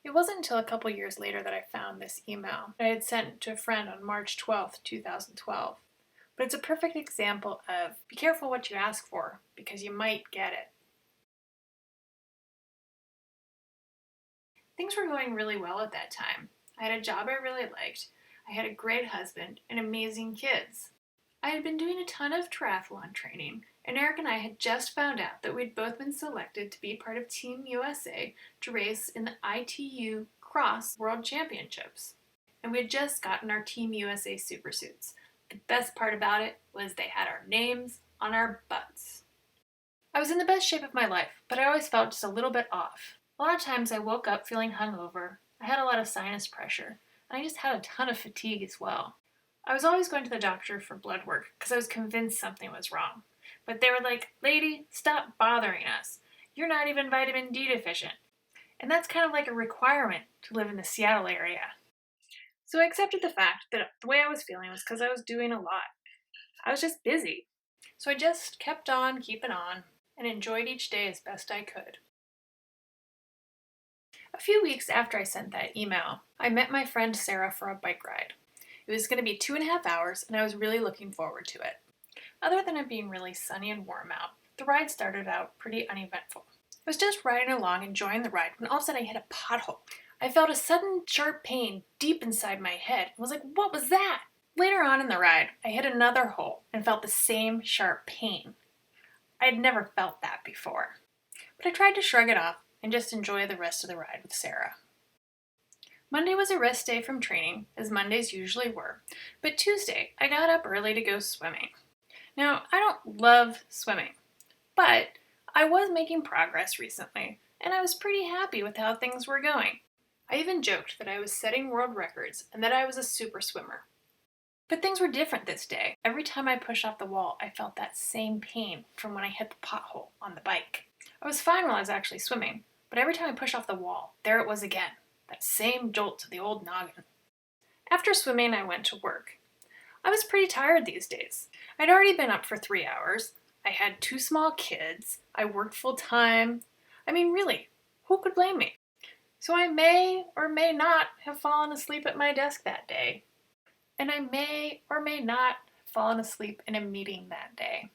It wasn't until a couple years later that I found this email that I had sent to a friend on March 12th, 2012. But it's a perfect example of be careful what you ask for because you might get it. Things were going really well at that time. I had a job I really liked. I had a great husband and amazing kids. I had been doing a ton of triathlon training, and Eric and I had just found out that we'd both been selected to be part of Team USA to race in the ITU Cross World Championships. And we had just gotten our Team USA supersuits. The best part about it was they had our names on our butts. I was in the best shape of my life, but I always felt just a little bit off. A lot of times I woke up feeling hungover, I had a lot of sinus pressure, and I just had a ton of fatigue as well. I was always going to the doctor for blood work because I was convinced something was wrong. But they were like, "Lady, stop bothering us. You're not even vitamin D deficient." And that's kind of like a requirement to live in the Seattle area. So I accepted the fact that the way I was feeling was because I was doing a lot. I was just busy. So I just kept on keeping on and enjoyed each day as best I could. A few weeks after I sent that email, I met my friend Sarah for a bike ride. It was going to be 2.5 hours, and I was really looking forward to it. Other than it being really sunny and warm out, the ride started out pretty uneventful. I was just riding along, enjoying the ride, when all of a sudden I hit a pothole. I felt a sudden sharp pain deep inside my head. I was like, what was that? Later on in the ride, I hit another hole and felt the same sharp pain. I had never felt that before. But I tried to shrug it off and just enjoy the rest of the ride with Sarah. Monday was a rest day from training, as Mondays usually were, but Tuesday I got up early to go swimming. Now, I don't love swimming, but I was making progress recently, and I was pretty happy with how things were going. I even joked that I was setting world records and that I was a super swimmer. But things were different this day. Every time I pushed off the wall, I felt that same pain from when I hit the pothole on the bike. I was fine while I was actually swimming, but every time I pushed off the wall, there it was again, that same jolt to the old noggin. After swimming, I went to work. I was pretty tired these days. I'd already been up for 3 hours. I had 2 small kids. I worked full time. I mean, really, who could blame me? So I may or may not have fallen asleep at my desk that day. And I may or may not have fallen asleep in a meeting that day.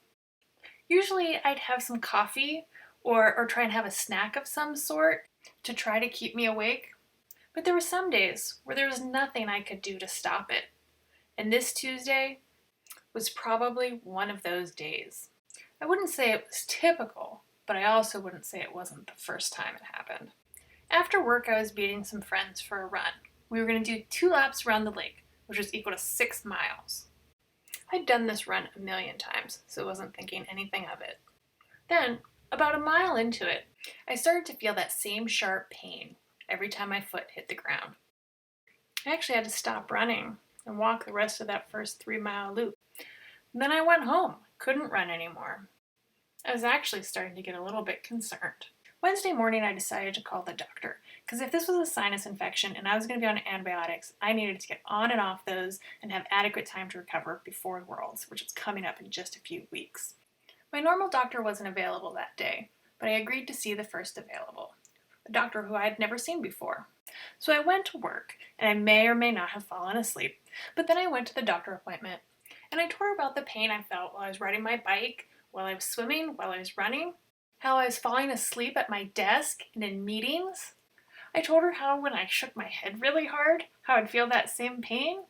Usually I'd have some coffee or try and have a snack of some sort to try to keep me awake. But there were some days where there was nothing I could do to stop it. And this Tuesday was probably one of those days. I wouldn't say it was typical, but I also wouldn't say it wasn't the first time it happened. After work, I was meeting some friends for a run. We were going to do 2 laps around the lake, which was equal to 6 miles. I'd done this run a million times, so I wasn't thinking anything of it. Then, about a mile into it, I started to feel that same sharp pain every time my foot hit the ground. I actually had to stop running and walk the rest of that first 3-mile loop. And then I went home, couldn't run anymore. I was actually starting to get a little bit concerned. Wednesday morning, I decided to call the doctor, because if this was a sinus infection and I was going to be on antibiotics, I needed to get on and off those and have adequate time to recover before Worlds, which is coming up in just a few weeks. My normal doctor wasn't available that day, but I agreed to see the first available, a doctor who I had never seen before. So I went to work, and I may or may not have fallen asleep, but then I went to the doctor appointment, and I told her about the pain I felt while I was riding my bike, while I was swimming, while I was running, how I was falling asleep at my desk and in meetings. I told her how when I shook my head really hard, how I'd feel that same pain.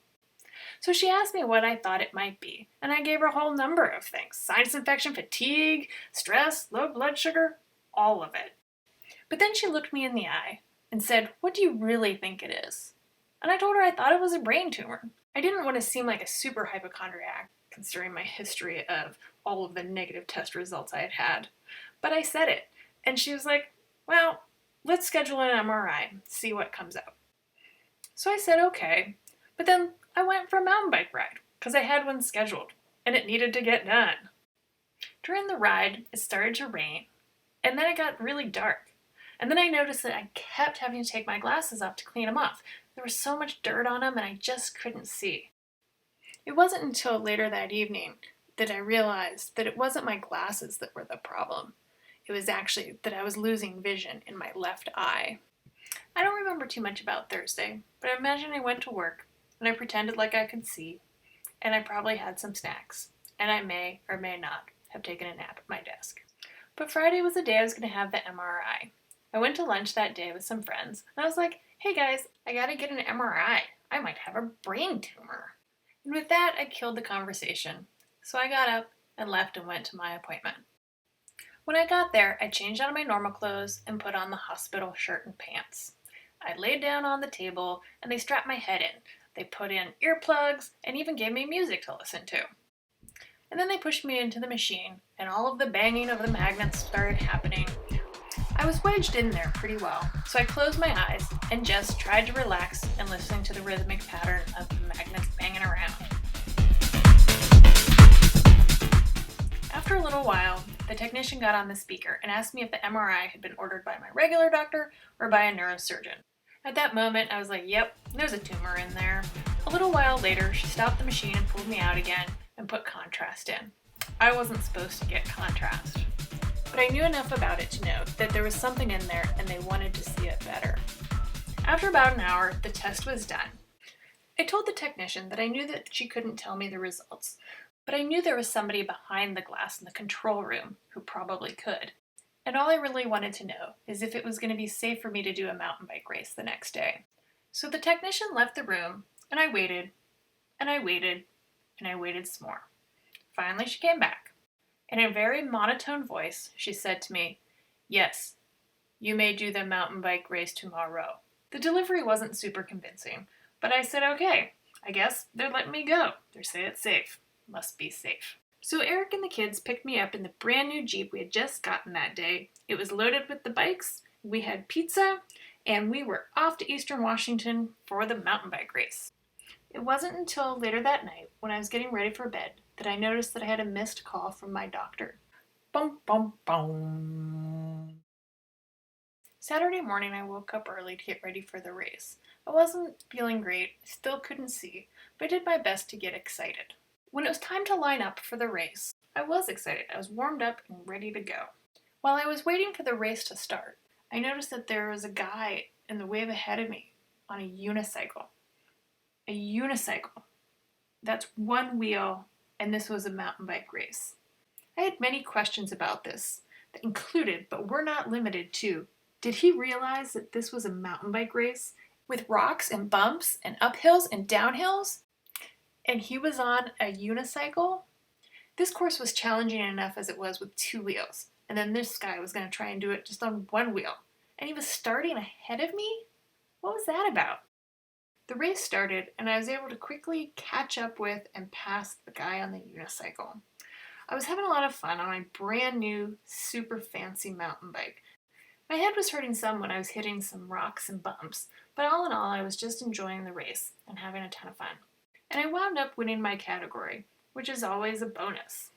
So she asked me what I thought it might be, and I gave her a whole number of things: sinus infection, fatigue, stress, low blood sugar, all of it. But then she looked me in the eye and said, "What do you really think it is?" And I told her I thought it was a brain tumor. I didn't want to seem like a super hypochondriac, considering my history of all of the negative test results I had had. But I said it, and she was like, "Well, let's schedule an MRI, see what comes out." So I said okay, but then I went for a mountain bike ride, because I had one scheduled, and it needed to get done. During the ride, it started to rain, and then it got really dark. And then I noticed that I kept having to take my glasses off to clean them off. There was so much dirt on them, and I just couldn't see. It wasn't until later that evening that I realized that it wasn't my glasses that were the problem. It was actually that I was losing vision in my left eye. I don't remember too much about Thursday, but I imagine I went to work and I pretended like I could see, and I probably had some snacks, and I may or may not have taken a nap at my desk. But Friday was the day I was going to have the MRI. I went to lunch that day with some friends, and I was like, hey guys, I gotta get an MRI. I might have a brain tumor. And with that, I killed the conversation. So I got up and left and went to my appointment. When I got there, I changed out of my normal clothes and put on the hospital shirt and pants. I laid down on the table and they strapped my head in. They put in earplugs and even gave me music to listen to. And then they pushed me into the machine and all of the banging of the magnets started happening. I was wedged in there pretty well, so I closed my eyes and just tried to relax and listen to the rhythmic pattern of the magnets banging around. After a little while, the technician got on the speaker and asked me if the MRI had been ordered by my regular doctor or by a neurosurgeon. At that moment, I was like, yep, there's a tumor in there. A little while later, she stopped the machine and pulled me out again and put contrast in. I wasn't supposed to get contrast, but I knew enough about it to know that there was something in there and they wanted to see it better. After about an hour, the test was done. I told the technician that I knew that she couldn't tell me the results, but I knew there was somebody behind the glass in the control room who probably could. And all I really wanted to know is if it was going to be safe for me to do a mountain bike race the next day. So the technician left the room, and I waited, and I waited, and I waited some more. Finally, she came back. In a very monotone voice, she said to me, yes, you may do the mountain bike race tomorrow. The delivery wasn't super convincing, but I said, okay, I guess they're letting me go. They say it's safe. Must be safe. So Eric and the kids picked me up in the brand new Jeep we had just gotten that day. It was loaded with the bikes, we had pizza, and we were off to Eastern Washington for the mountain bike race. It wasn't until later that night, when I was getting ready for bed, that I noticed that I had a missed call from my doctor. Bum, bum, bum. Saturday morning, I woke up early to get ready for the race. I wasn't feeling great, still couldn't see, but I did my best to get excited. When it was time to line up for the race, I was excited. I was warmed up and ready to go. While I was waiting for the race to start, I noticed that there was a guy in the wave ahead of me on a unicycle. A unicycle. That's one wheel, and this was a mountain bike race. I had many questions about this that included, but were not limited to, did he realize that this was a mountain bike race with rocks and bumps and uphills and downhills? And he was on a unicycle? This course was challenging enough as it was with two wheels, and then this guy was going to try and do it just on one wheel. And he was starting ahead of me? What was that about? The race started, and I was able to quickly catch up with and pass the guy on the unicycle. I was having a lot of fun on my brand new, super fancy mountain bike. My head was hurting some when I was hitting some rocks and bumps, but all in all, I was just enjoying the race and having a ton of fun. And I wound up winning my category, which is always a bonus.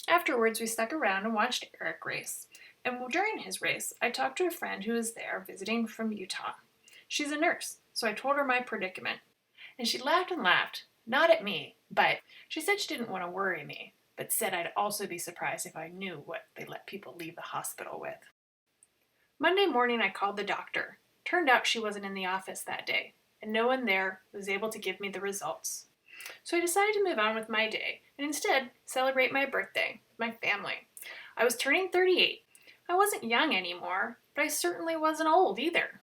Afterwards, we stuck around and watched Eric race. And during his race, I talked to a friend who was there visiting from Utah. She's a nurse, so I told her my predicament. And she laughed and laughed, not at me, but she said she didn't want to worry me, but said I'd also be surprised if I knew what they let people leave the hospital with. Monday morning, I called the doctor. Turned out she wasn't in the office that day, and no one there was able to give me the results. So I decided to move on with my day and instead celebrate my birthday with my family. I was turning 38. I wasn't young anymore, but I certainly wasn't old either.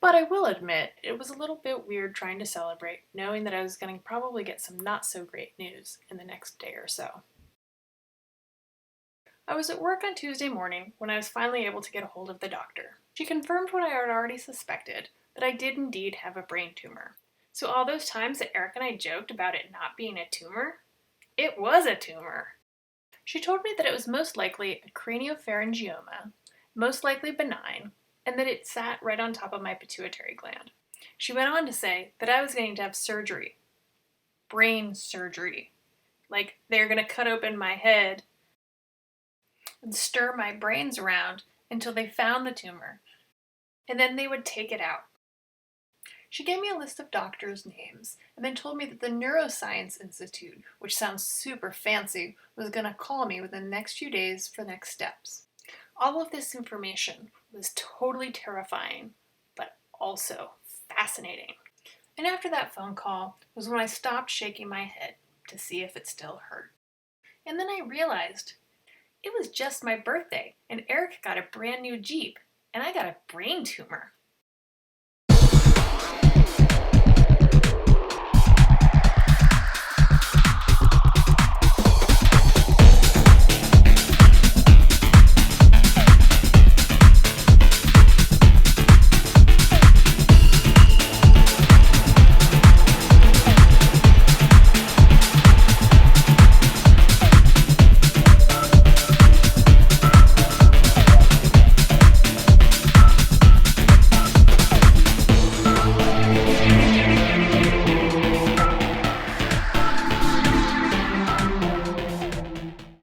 But I will admit, it was a little bit weird trying to celebrate, knowing that I was going to probably get some not so great news in the next day or so. I was at work on Tuesday morning when I was finally able to get a hold of the doctor. She confirmed what I had already suspected, that I did indeed have a brain tumor. So all those times that Eric and I joked about it not being a tumor, it was a tumor. She told me that it was most likely a craniopharyngioma, most likely benign, and that it sat right on top of my pituitary gland. She went on to say that I was going to have surgery. Brain surgery. Like they're going to cut open my head and stir my brains around until they found the tumor, and then they would take it out. She gave me a list of doctors' names and then told me that the Neuroscience Institute, which sounds super fancy, was going to call me within the next few days for next steps. All of this information was totally terrifying, but also fascinating. And after that phone call was when I stopped shaking my head to see if it still hurt. And then I realized it was just my birthday, and Eric got a brand new Jeep, and I got a brain tumor.